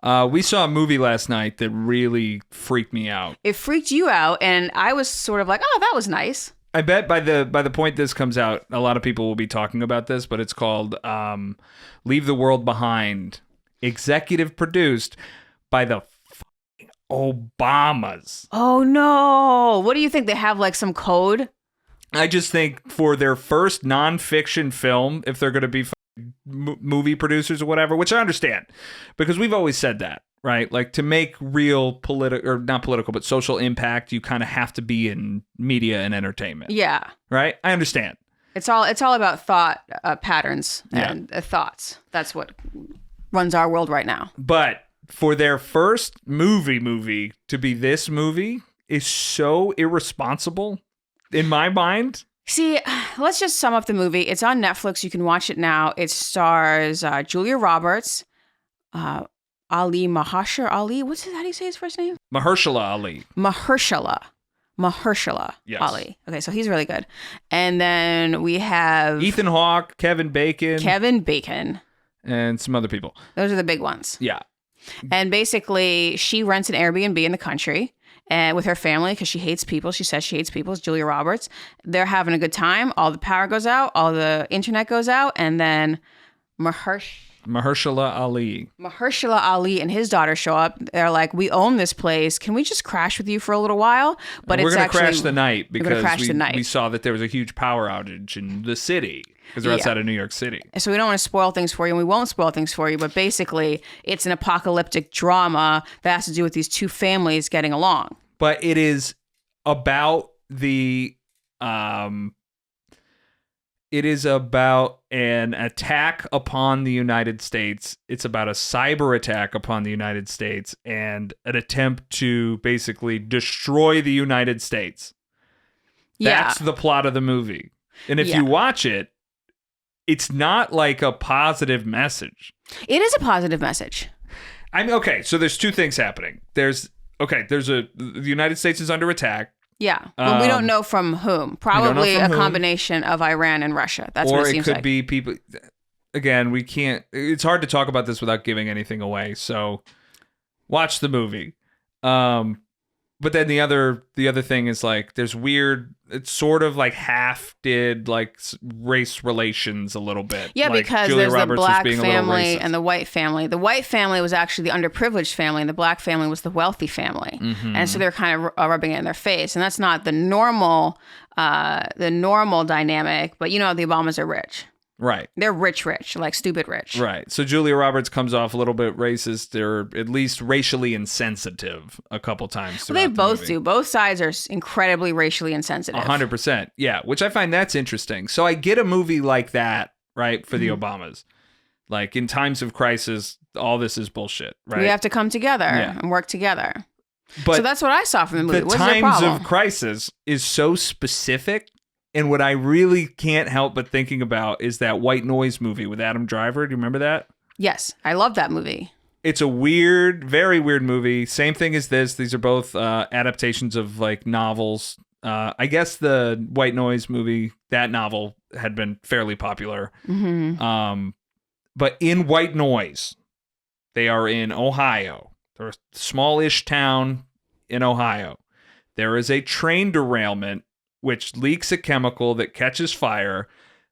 We saw a movie last night that really freaked me out. It freaked you out, and I was sort of like, oh, that was nice. I bet by the point this comes out, a lot of people will be talking about this, but it's called Leave the World Behind, executive produced by the fucking Obamas. Oh, no. What do you think? They have like some code? I just think for their first nonfiction film, if they're going to be movie producers or whatever, which I understand, because we've always said that, right? Like, to make real political, or not political, but social impact, you kind of have to be in media and entertainment. Yeah. Right? I understand. It's all about thought patterns and thoughts. That's what runs our world right now. But for their first movie to be this movie is so irresponsible in my mind. See, let's just sum up the movie. It's on Netflix. You can watch it now. It stars Julia Roberts, Ali Mahashar Ali. How do you say his first name? Mahershala Ali. Mahershala Yes. Ali. Okay, so he's really good. And then we have Ethan Hawke, Kevin Bacon, and some other people. Those are the big ones. Yeah. And basically, she rents an Airbnb in the country and with her family because she hates people. She says she hates people. It's Julia Roberts. They're having a good time. All the power goes out. All the internet goes out. And then Mahershala Ali and his daughter show up. They're like, we own this place. Can we just crash with you for a little while? But we're it's going to actually crash the night because we we saw that there was a huge power outage in the city because they're outside of New York City. So we don't want to spoil things for you, and we won't spoil things for you. But basically, it's an apocalyptic drama that has to do with these two families getting along. But it is about it is about an attack upon the United States. It's about a cyber attack upon the United States and an attempt to basically destroy the United States. That's the plot of the movie. And if you watch it, it's not like a positive message. It is a positive message. I mean, okay, so there's two things happening. The United States is under attack. Yeah, but we don't know from whom. Probably a combination of Iran and Russia. That's what it seems like. Or it could be people. Again, we can't. It's hard to talk about this without giving anything away. So, watch the movie. But then the other thing is like there's weird. It's sort of like half did like race relations a little bit. Yeah, like because Julia there's Roberts the black family and the white family. The white family was actually the underprivileged family, and the black family was the wealthy family. Mm-hmm. And so they're kind of rubbing it in their face, and that's not the normal dynamic. But you know, the Obamas are rich. Right. They're rich, like stupid rich. Right. So Julia Roberts comes off a little bit racist or at least racially insensitive a couple times. Well, they both do. Both sides are incredibly racially insensitive. 100%. Yeah. Which I find that's interesting. So I get a movie like that, right, for the Obamas. Like in times of crisis, all this is bullshit, right? We have to come together and work together. But so that's what I saw from the movie. The times of crisis is so specific. And what I really can't help but thinking about is that White Noise movie with Adam Driver. Do you remember that? Yes, I love that movie. It's a weird, very weird movie. Same thing as this. These are both adaptations of like novels. I guess the White Noise movie, that novel had been fairly popular. Mm-hmm. But in White Noise, they are in Ohio. They're a smallish town in Ohio. There is a train derailment which leaks a chemical that catches fire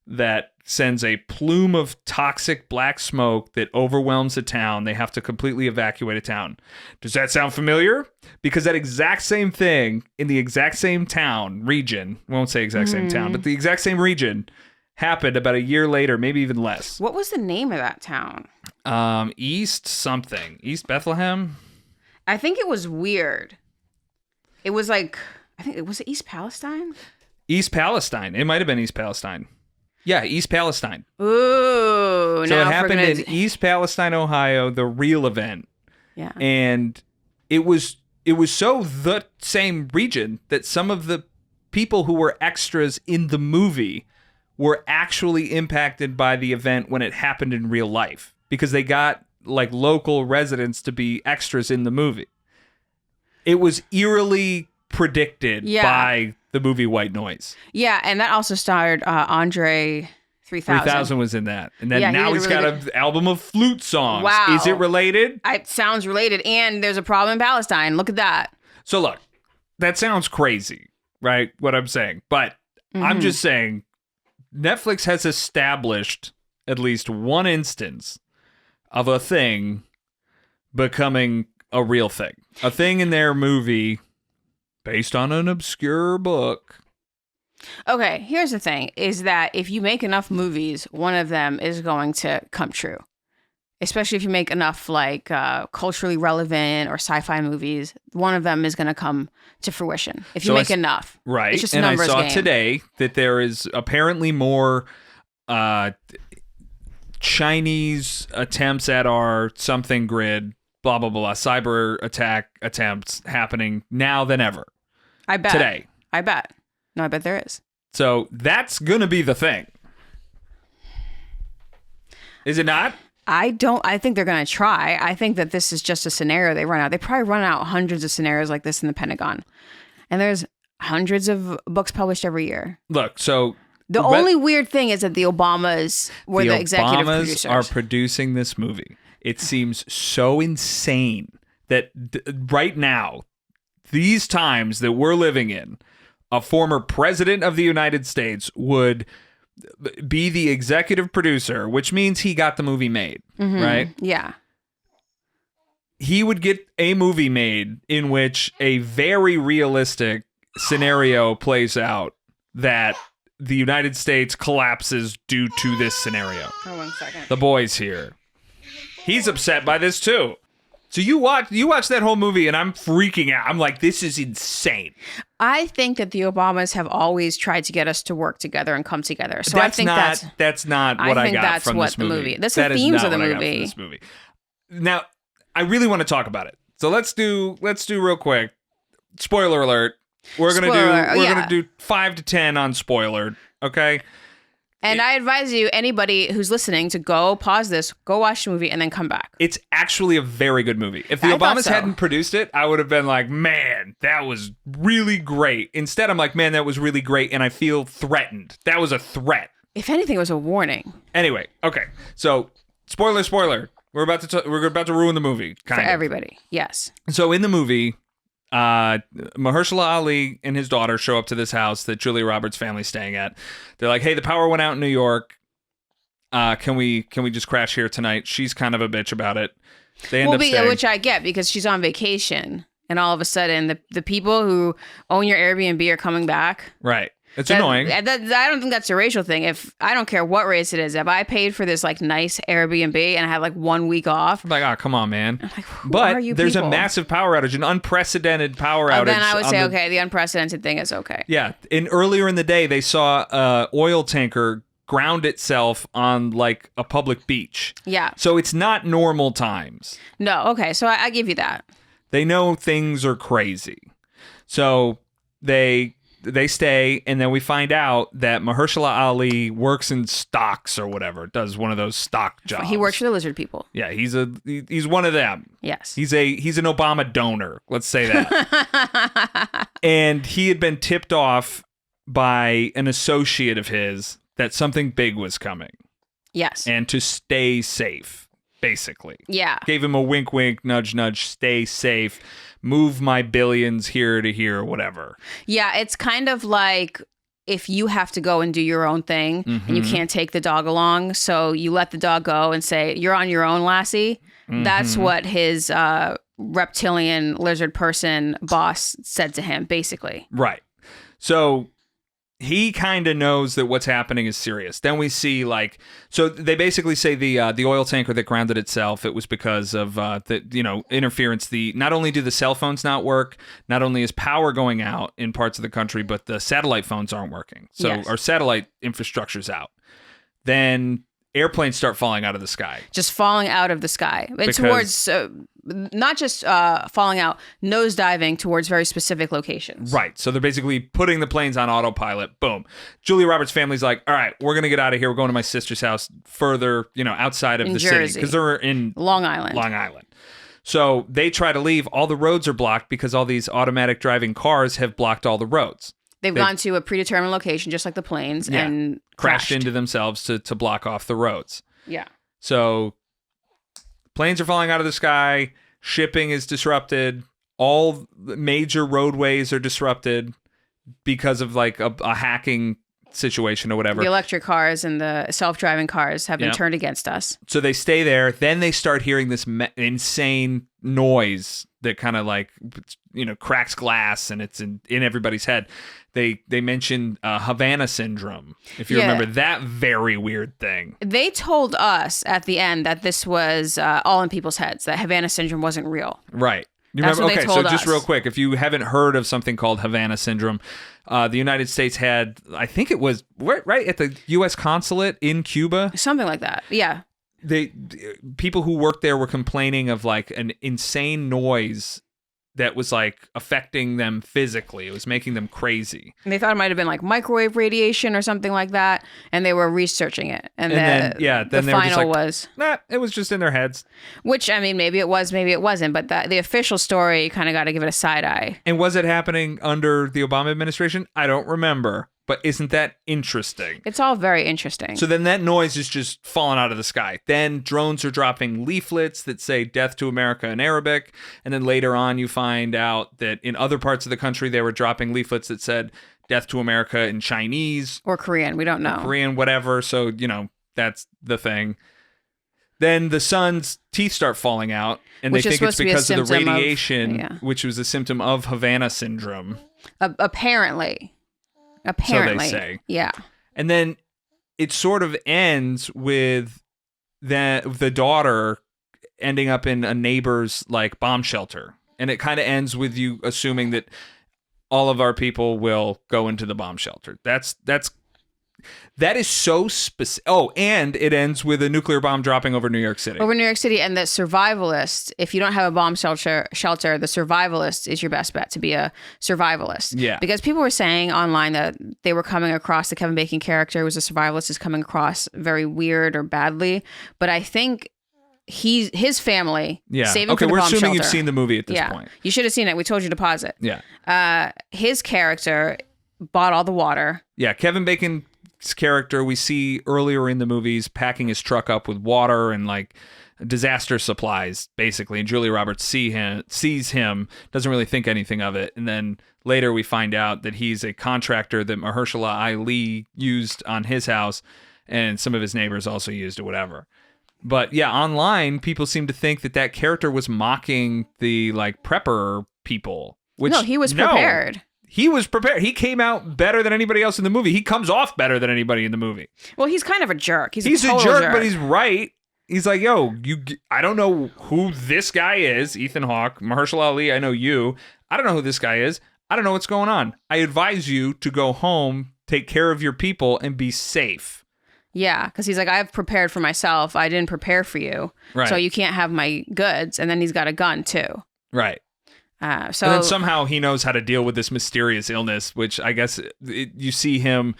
that sends a plume of toxic black smoke that overwhelms the town. They have to completely evacuate a town. Does that sound familiar? Because that exact same thing in the exact same region, I won't say exact same town, but the exact same region happened about a year later, maybe even less. What was the name of that town? East Bethlehem? I think it was weird. It was like... was it East Palestine? East Palestine. It might have been East Palestine. Yeah, East Palestine. Ooh. So it happened in East Palestine, Ohio, the real event. Yeah. And it was so the same region that some of the people who were extras in the movie were actually impacted by the event when it happened in real life because they got like local residents to be extras in the movie. It was eerily predicted by the movie White Noise. Yeah, and that also starred Andre 3000. 3000 was in that. And then Yeah, he now did a he's really got an album of flute songs. Wow. Is it related? It sounds related. And there's a problem in Palestine. Look at that. So look, that sounds crazy, right? What I'm saying. But I'm just saying Netflix has established at least one instance of a thing becoming a real thing. A thing in their movie based on an obscure book. Okay, here's the thing, is that if you make enough movies, one of them is going to come true. Especially if you make enough like culturally relevant or sci-fi movies, one of them is going to come to fruition. If you make enough. Right. It's just a and I numbers saw game. today that there is apparently more Chinese attempts at our something grid, blah, blah, blah, cyber attack attempts happening now than ever. I bet. Today. I bet. No, I bet there is. So that's going to be the thing. Is it not? I think they're going to try. I think that this is just a scenario they run out. They probably run out hundreds of scenarios like this in the Pentagon. And there's hundreds of books published every year. Look, so The only weird thing is that the Obamas were the executive Obamas producers. are producing this movie. It seems so insane that right now, these times that we're living in, a former president of the United States would be the executive producer, which means he got the movie made, right? Yeah. He would get a movie made in which a very realistic scenario plays out that the United States collapses due to this scenario. Oh, 1 second. The boy's here. He's upset by this too. So you watch that whole movie and I'm freaking out. I'm like, this is insane. I think that the Obamas have always tried to get us to work together and come together. So That's I think that's not what I think got that's from what this the movie. That's the That is themes not of the what I got from movie. this movie. Now, I really want to talk about it. So let's do real quick. Spoiler alert. We're gonna do 5 to 10 on spoiler. Okay. And I advise you, anybody who's listening, to go pause this, go watch the movie, and then come back. It's actually a very good movie. If the I thought Obamas so. hadn't produced it, I would have been like, man, that was really great. Instead, I'm like, man, that was really great, and I feel threatened. That was a threat. If anything, it was a warning Anyway, okay. So, spoiler. We're about to ruin the movie, for everybody. Yes. So in the movie, Mahershala Ali and his daughter show up to this house that Julia Roberts' family's staying at. They're like, "Hey, the power went out in New York. Can we just crash here tonight?" She's kind of a bitch about it. They end up staying. Which I get because she's on vacation, and all of a sudden, the people who own your Airbnb are coming back. Right. It's annoying. I don't think that's a racial thing. If I don't care what race it is, if I paid for this like nice Airbnb and I had like 1 week off, I'm like, oh, come on, man. I'm like, who But are you there's people? a massive power outage, an unprecedented power outage. Then I would on say, okay, the unprecedented thing is okay. Yeah. And earlier in the day, they saw a oil tanker ground itself on like a public beach. Yeah. So it's not normal times. No. Okay. So I give you that. They know things are crazy. So they stay, and then we find out that Mahershala Ali works in stocks or whatever, does one of those stock jobs. He works for the lizard people. Yeah, he's one of them. Yes. He's an Obama donor, let's say that. And he had been tipped off by an associate of his that something big was coming. Yes. And to stay safe, basically. Yeah. Gave him a wink, wink, nudge, nudge, stay safe, move my billions here to here, whatever. Yeah. It's kind of like if you have to go and do your own thing and you can't take the dog along, so you let the dog go and say, "You're on your own, lassie." That's what his reptilian lizard person boss said to him, basically. Right. So he kind of knows that what's happening is serious. Then we see so they basically say the oil tanker that grounded itself, it was because of the interference. Not only do the cell phones not work, not only is power going out in parts of the country, but the satellite phones aren't working. So Yes. our satellite infrastructure's out. Then airplanes start falling out of the sky. Just falling out of the sky. And Because- towards, not just falling out, nosediving towards very specific locations. Right. So they're basically putting the planes on autopilot. Boom. Julia Roberts' family's like, all right, we're going to get out of here. We're going to my sister's house further, outside of In the city. Jersey. Because they're in Long Island. Long Island. So they try to leave. All the roads are blocked because all these automatic driving cars have blocked all the roads. They've gone to a predetermined location, just like the planes, and crashed into themselves to block off the roads. Yeah. So planes are falling out of the sky. Shipping is disrupted. All major roadways are disrupted because of like a hacking situation or whatever. The electric cars and the self-driving cars have been turned against us. So they stay there. Then they start hearing this insane noise that kind of like, cracks glass, and it's in everybody's head. They mentioned Havana syndrome, if you remember that very weird thing. They told us at the end that this was all in people's heads, that Havana syndrome wasn't real. Right. You That's remember? what they Okay, told so just us. real quick, if you haven't heard of something called Havana syndrome, the United States had, I think it was right at the U.S. consulate in Cuba. Something like that. Yeah. People who worked there were complaining of like an insane noise that was like affecting them physically. It was making them crazy. And they thought it might have been like microwave radiation or something like that, and they were researching it. And then they were just final like, was, nah, it was just in their heads. which, I mean, maybe it was, maybe it wasn't, but the official story kind of got to give it a side eye. And was it happening under the Obama administration? I don't remember. But isn't that interesting? It's all very interesting. So then that noise is just falling out of the sky. Then drones are dropping leaflets that say "Death to America" in Arabic. And then later on, you find out that in other parts of the country, they were dropping leaflets that said "Death to America" in Chinese. Or Korean, we don't know. Korean, whatever. So, that's the thing. Then the son's teeth start falling out, and Which they is think it's supposed to be a because of the symptom of- radiation, yeah. which was a symptom of Havana syndrome. Apparently. say. Yeah. And then it sort of ends with the daughter ending up in a neighbor's like bomb shelter. And it kind of ends with you assuming that all of our people will go into the bomb shelter. That is so specific. Oh, and it ends with a nuclear bomb dropping over New York City. Over New York City, and the survivalist, if you don't have a bomb shelter, the survivalist is your best bet to be a survivalist. Yeah. Because people were saying online that they were coming across, the Kevin Bacon character was a survivalist, is coming across very weird or badly. But I think his family saving Okay, for the we're bomb assuming shelter. you've seen the movie at this point. You should have seen it. We told you to pause it. Yeah. His character bought all the water. Yeah, Kevin Bacon's character we see earlier in the movies packing his truck up with water and like disaster supplies, basically. And Julia Roberts sees him, doesn't really think anything of it. And then later we find out that he's a contractor that Mahershala Ali used on his house, and some of his neighbors also used or whatever. But yeah, online, people seem to think that character was mocking the like prepper people. Which, No, he was prepared. He was prepared. He came out better than anybody else in the movie. He comes off better than anybody in the movie. Well, he's kind of a jerk. He's a total jerk, but he's right. He's like, yo, I don't know who this guy is, Ethan Hawke, Mahershala Ali, I know you. I don't know who this guy is. I don't know what's going on. I advise you to go home, take care of your people, and be safe. Yeah, because he's like, I've prepared for myself. I didn't prepare for you. Right. So you can't have my goods. And then he's got a gun, too. Right. So And then somehow he knows how to deal with this mysterious illness, which I guess you see him.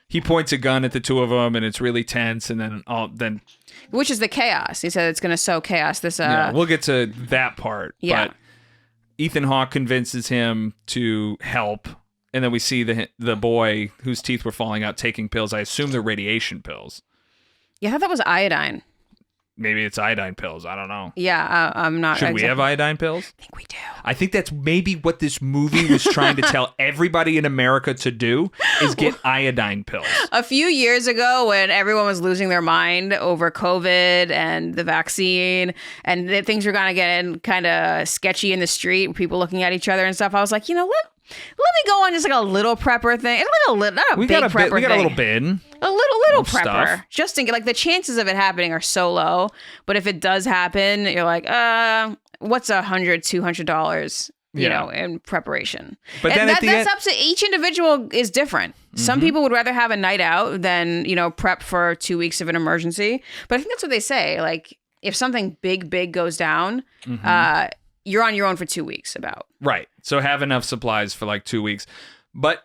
He points a gun at the two of them, and it's really tense. And then which is the chaos. He said it's going to sow chaos. This we'll get to that part. Yeah. But Ethan Hawke convinces him to help, and then we see the boy whose teeth were falling out taking pills. I assume they're radiation pills. Yeah, I thought that was iodine. Maybe it's iodine pills. I don't know. Yeah, I'm not. Should we have iodine pills? I think we do. I think that's maybe what this movie was trying to tell everybody in America to do, is get iodine pills. A few years ago, when everyone was losing their mind over COVID and the vaccine, and things were going to get kind of sketchy in the street, people looking at each other and stuff, I was like, let me go on just like a little prepper thing. It's like not a big prepper thing. We got a little bin. A little Of prepper. stuff. Just think, like, the chances of it happening are so low. But if it does happen, you're like, what's $100-$200, you Yeah. know, in preparation? But And then at the that's end- up to each individual is different. Some people would rather have a night out than, prep for 2 weeks of an emergency. But I think that's what they say. Like, if something big goes down, you're on your own for 2 weeks about. Right. So have enough supplies for like 2 weeks. But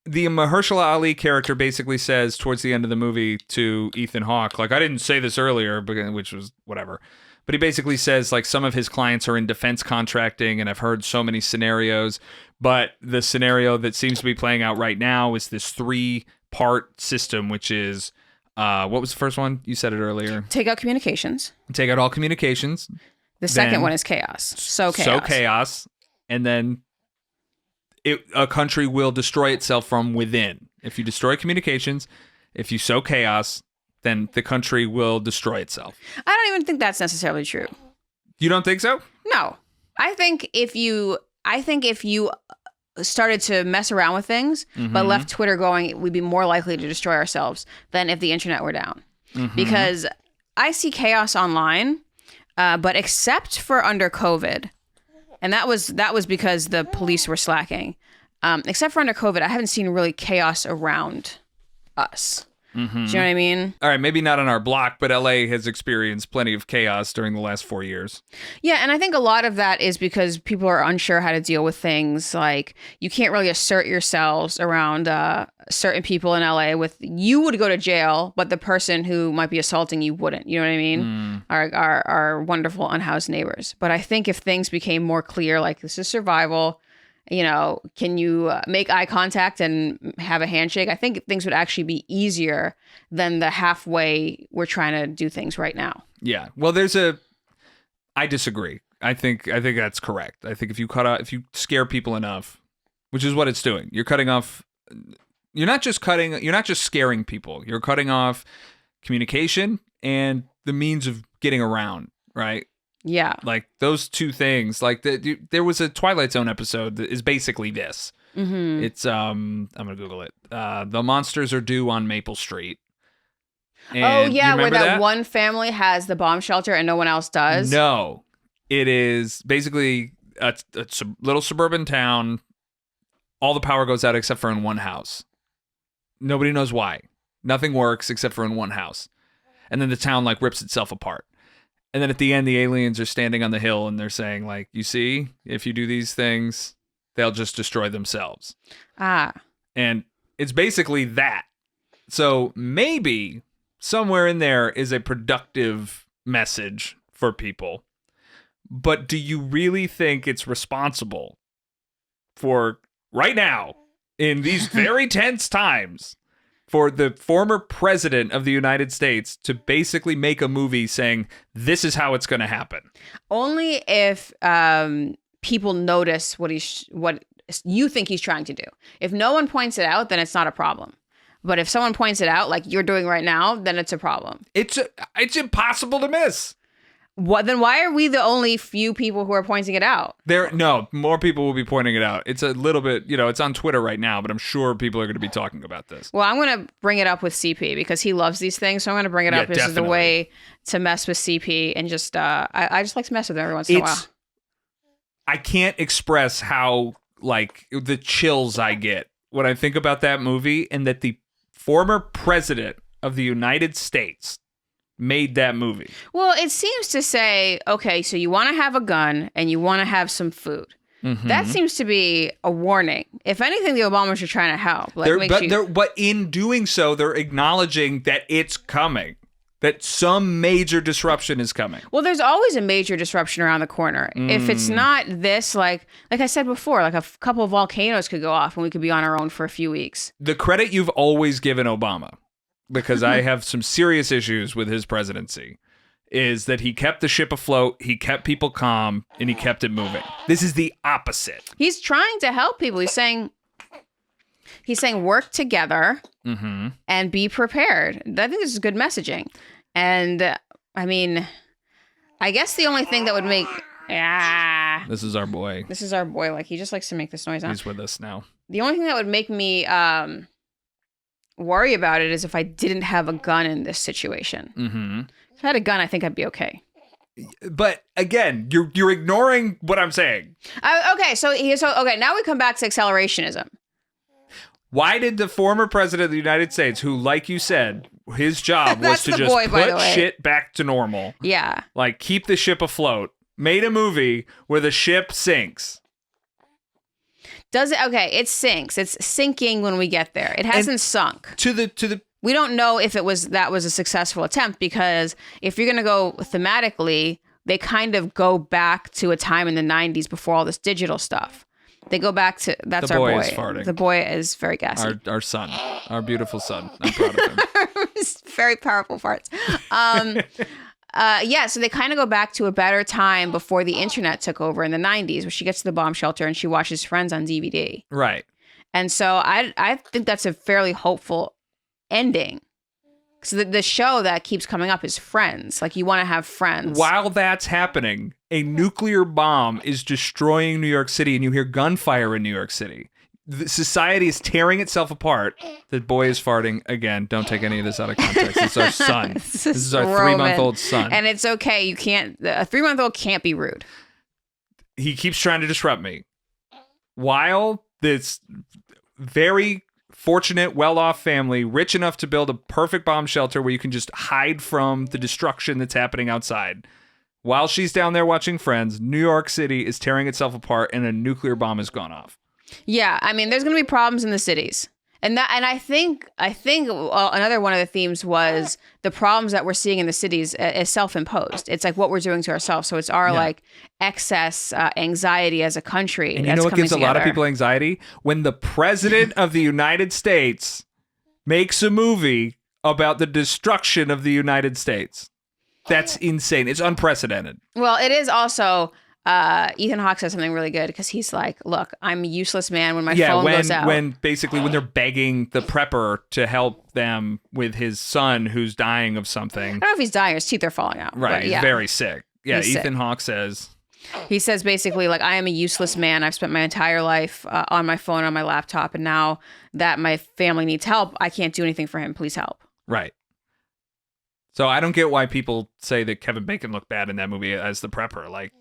the Mahershala Ali character basically says towards the end of the movie to Ethan Hawke, like, I didn't say this earlier, which was whatever. But he basically says like some of his clients are in defense contracting, and I've heard so many scenarios. But the scenario that seems to be playing out right now is this 3-part system, which is what was the first one? You said it earlier. Take out communications. Take out all communications. The second one is chaos. So chaos. And then a country will destroy itself from within. If you destroy communications, if you sow chaos, then the country will destroy itself. I don't even think that's necessarily true. You don't think so? No. I think if you started to mess around with things, but left Twitter going, we'd be more likely to destroy ourselves than if the internet were down. Because I see chaos online, but except for under COVID, and that was because the police were slacking. Except for under COVID, I haven't seen really chaos around us. Do you know what I mean? All right, maybe not on our block, but LA has experienced plenty of chaos during the last 4 years. Yeah, and I think a lot of that is because people are unsure how to deal with things. Like, you can't really assert yourselves around certain people in LA you would go to jail, but the person who might be assaulting you wouldn't. You know what I mean? Our wonderful unhoused neighbors. But I think if things became more clear, like this is survival, can you make eye contact and have a handshake? I think things would actually be easier than the halfway we're trying to do things right now. Yeah. Well, I disagree. I think that's correct. I think if you scare people enough, which is what it's doing, you're not just scaring people. You're cutting off communication and the means of getting around, right? Yeah. Like those two things, like there was a Twilight Zone episode that is basically this. It's, I'm going to Google it. The monsters are due on Maple Street. And where that one family has the bomb shelter and no one else does. No, it is basically a little suburban town. All the power goes out except for in one house. Nobody knows why. Nothing works except for in one house. And then the town like rips itself apart. And then at the end, the aliens are standing on the hill and they're saying, like, you see, if you do these things, they'll just destroy themselves. And it's basically that. So maybe somewhere in there is a productive message for people. But do you really think it's responsible for right now, in these very tense times, for the former president of the United States to basically make a movie saying this is how it's going to happen? Only if people notice what you think he's trying to do. If no one points it out, then it's not a problem. But if someone points it out, like you're doing right now, then it's a problem. It's impossible to miss. Then why are we the only few people who are pointing it out? More people will be pointing it out. It's a little bit, it's on Twitter right now, but I'm sure people are going to be talking about this. Well, I'm going to bring it up with CP because he loves these things. So I'm going to bring it up. This is the way to mess with CP and just, I just like to mess with him every once in a while. I can't express how, like, the chills I get when I think about that movie and that the former president of the United States made that movie. Well, it seems to say, okay, so you want to have a gun and you want to have some food. That seems to be a warning. If anything, the Obamas are trying to help. But in doing so, they're acknowledging that it's coming, that some major disruption is coming. Well, there's always a major disruption around the corner. If it's not this, like I said before, like a couple of volcanoes could go off and we could be on our own for a few weeks. The credit you've always given Obama, because I have some serious issues with his presidency, is that he kept the ship afloat, he kept people calm, and he kept it moving. This is the opposite. He's trying to help people. He's saying work together and be prepared. I think this is good messaging. And I mean, I guess the only thing that would make This is our boy. This is our boy. Like, he just likes to make this noise. He's with us now. The only thing that would make me worry about it is if I didn't have a gun in this situation. If I had a gun, I think I'd be okay. But again, you're ignoring what I'm saying. Okay, so now we come back to accelerationism. Why did the former president of the United States, who, like you said, his job was to just put shit back to normal. Yeah. Like, keep the ship afloat. Made a movie where the ship sinks. Does it? Okay, it sinks. It's sinking when we get there. It hasn't sunk. To the. We don't know if that was a successful attempt, because if you're going to go thematically, they kind of go back to a time in the 90s before all this digital stuff. They go back to, that's The our boy boy. is farting. The boy is very gassy. Our son, our beautiful son. I'm proud of him. It's very powerful farts. Yeah, so they kind of go back to a better time before the internet took over in the 90s, where she gets to the bomb shelter and she watches Friends on DVD. Right. And so I think that's a fairly hopeful ending. So the show that keeps coming up is Friends. Like, you want to have friends. While that's happening, a nuclear bomb is destroying New York City, and you hear gunfire in New York City. The society is tearing itself apart. The boy is farting again. Don't take any of this out of context. It's our son. This is our Roman. 3-month-old son. And it's okay. You can't. A 3-month-old can't be rude. He keeps trying to disrupt me. While this very fortunate, well-off family, rich enough to build a perfect bomb shelter where you can just hide from the destruction that's happening outside. While she's down there watching Friends, New York City is tearing itself apart and a nuclear bomb has gone off. Yeah, I mean, there's going to be problems in the cities. And I think another one of the themes was the problems that we're seeing in the cities is self-imposed. It's like what we're doing to ourselves. So it's our like excess anxiety as a country. And you know what gives a lot of people anxiety? When the president of the United States makes a movie about the destruction of the United States. That's insane. It's unprecedented. Well, it is also... Ethan Hawke says something really good because he's like, look, I'm a useless man when my phone goes out. When they're begging the prepper to help them with his son who's dying of something. I don't know if he's dying, his teeth are falling out. Right, he's very sick. Yeah, He's Ethan sick. Hawke says... He says basically, like, I am a useless man. I've spent my entire life on my phone, on my laptop, and now that my family needs help, I can't do anything for him. Please help. Right. So I don't get why people say that Kevin Bacon looked bad in that movie as the prepper. Like,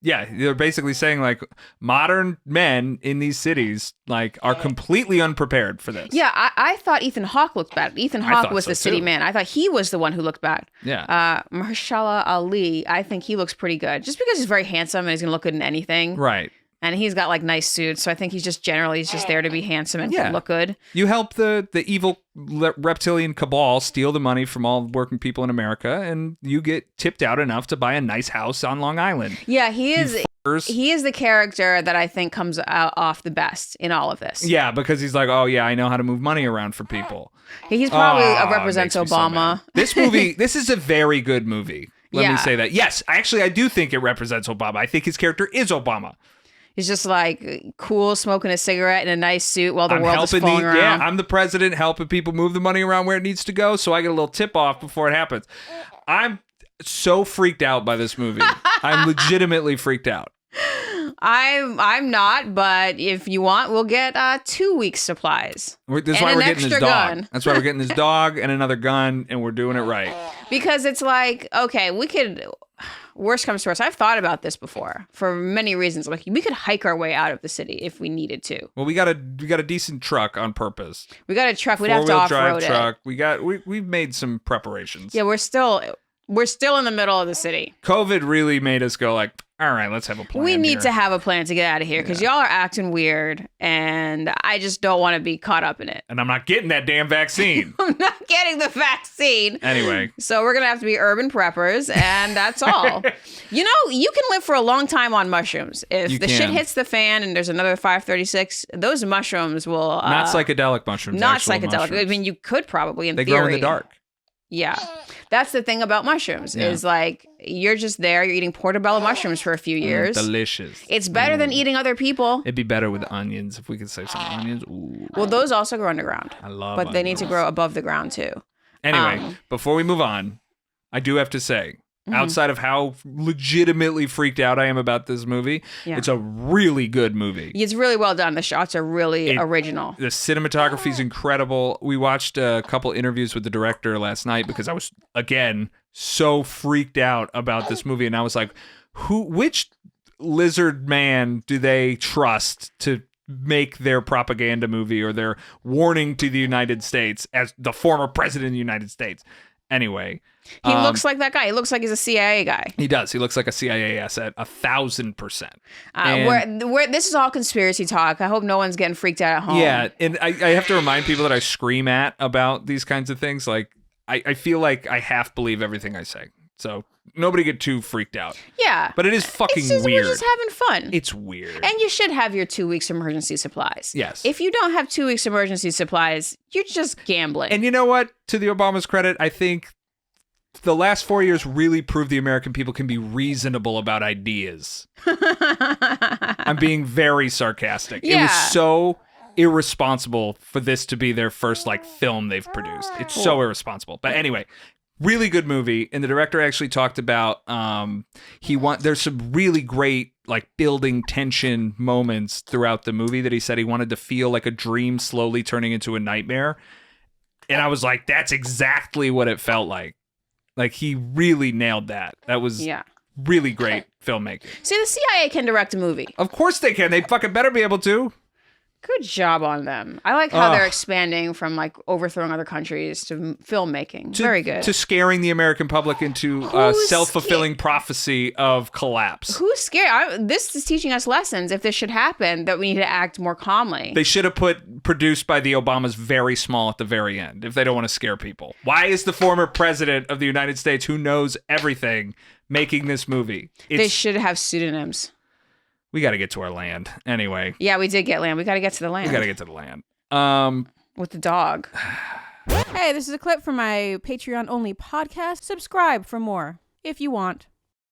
yeah, they're basically saying like modern men in these cities like are completely unprepared for this. Yeah, I thought Ethan Hawke looked bad. Ethan Hawke was the city man. I thought he was the one who looked bad. Yeah. Mahershala Ali, I think he looks pretty good. Just because he's very handsome and he's gonna look good in anything. Right. And he's got like nice suits, so I think he's just there to be handsome and look good. You help the evil reptilian cabal steal the money from all working people in America, and you get tipped out enough to buy a nice house on Long Island. Yeah, he is. He is the character that I think comes out off the best in all of this. Yeah, because he's like, oh yeah, I know how to move money around for people. He's probably represents Obama. So this movie, this is a very good movie. Let me say that. Yes, actually, I do think it represents Obama. I think his character is Obama. He's just like cool, smoking a cigarette in a nice suit while the world is falling around. Yeah, I'm the president, helping people move the money around where it needs to go, so I get a little tip off before it happens. I'm so freaked out by this movie. I'm legitimately freaked out. I'm not, but if you want, we'll get 2 weeks supplies. This is why we're getting his dog. Gun. That's why we're getting his dog and another gun, and we're doing it right. Because it's like, okay, we could. Worst comes to worst, I've thought about this before for many reasons. Like, we could hike our way out of the city if we needed to. Well, we got a decent truck on purpose. We got a truck. We'd have to off-road truck. We've made some preparations. Yeah, we're still in the middle of the city. COVID really made us go like, all right, let's have a plan. We need to have a plan to get out of here because y'all are acting weird, and I just don't want to be caught up in it. And I'm not getting that damn vaccine. I'm not getting the vaccine. Anyway. So we're going to have to be urban preppers, and that's all. You know, you can live for a long time on mushrooms. If shit hits the fan and there's another 536, those mushrooms will... not psychedelic mushrooms. Not psychedelic. Mushrooms. I mean, you could probably, in theory. They grow in the dark. Yeah. That's the thing about mushrooms is like you're just there. You're eating portobello mushrooms for a few years. Delicious. It's better than eating other people. It'd be better with onions if we could save some onions. Ooh. Well, those also grow underground. I love But they need to grow above the ground too. Anyway, before we move on, I do have to say, outside of how legitimately freaked out I am about this movie, it's a really good movie. It's really well done. The shots are really original. The cinematography is incredible. We watched a couple interviews with the director last night because I was, again, so freaked out about this movie. And I was like, which lizard man do they trust to make their propaganda movie or their warning to the United States as the former president of the United States? Anyway, he looks like that guy. He looks like he's a CIA guy. He does. He looks like a CIA asset, 1,000%. This is all conspiracy talk. I hope no one's getting freaked out at home. Yeah, and I have to remind people that I scream at about these kinds of things. Like, I feel like I half believe everything I say. So nobody get too freaked out. Yeah. But it is fucking weird. weird. We're just having fun. It's weird. And you should have your 2 weeks emergency supplies. Yes. If you don't have 2 weeks emergency supplies, you're just gambling. And you know what? To the Obama's credit, I think the last 4 years really proved the American people can be reasonable about ideas. I'm being very sarcastic. Yeah. It was so irresponsible for this to be their first like film they've produced. It's so irresponsible. But anyway, really good movie. And the director actually talked about there's some really great like building tension moments throughout the movie that he said he wanted to feel like a dream slowly turning into a nightmare. And I was like, that's exactly what it felt like. Like he really nailed that. That was really great filmmaking. See, the CIA can direct a movie. Of course they can. They fucking better be able to. Good job on them. I like how they're expanding from like overthrowing other countries to filmmaking. Very good. To scaring the American public into self-fulfilling prophecy of collapse. Who's scared? This is teaching us lessons. If this should happen, that we need to act more calmly. They should have put produced by the Obamas very small at the very end if they don't want to scare people. Why is the former president of the United States who knows everything making this movie? They should have pseudonyms. We got to get to our land. Anyway. Yeah, we did get land. We got to get to the land. We got to get to the land. With the dog. Hey, this is a clip from my Patreon-only podcast. Subscribe for more, if you want.